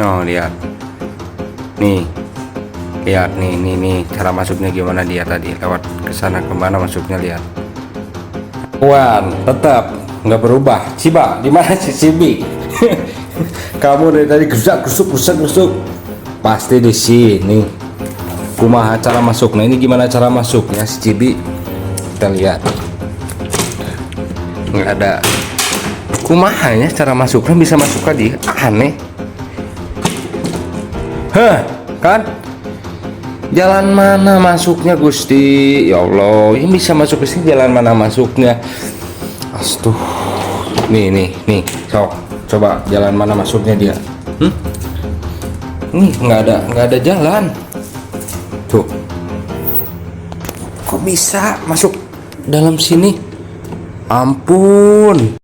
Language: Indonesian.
Oh, lihat. Nih. Lihat nih cara masuknya gimana dia tadi. Lewat ke sana kemana masuknya, lihat. Wan, tetap nggak berubah. Ciba, di mana si Cibi? Kamu dari tadi gusuk. Pasti di sini. Kumaha cara masuknya? Ini gimana cara masuknya si Cibi? Kita lihat. Nggak ada. Kumahanya cara masuknya bisa masuk tadi. Aneh. Hah, kan? Jalan mana masuknya Gusti? Ya Allah, ini bisa masuk ke sini, jalan mana masuknya? Astuh. Nih. Coba jalan mana masuknya dia? Nih nggak ada jalan. Tuh. Kok bisa masuk dalam sini? Ampun.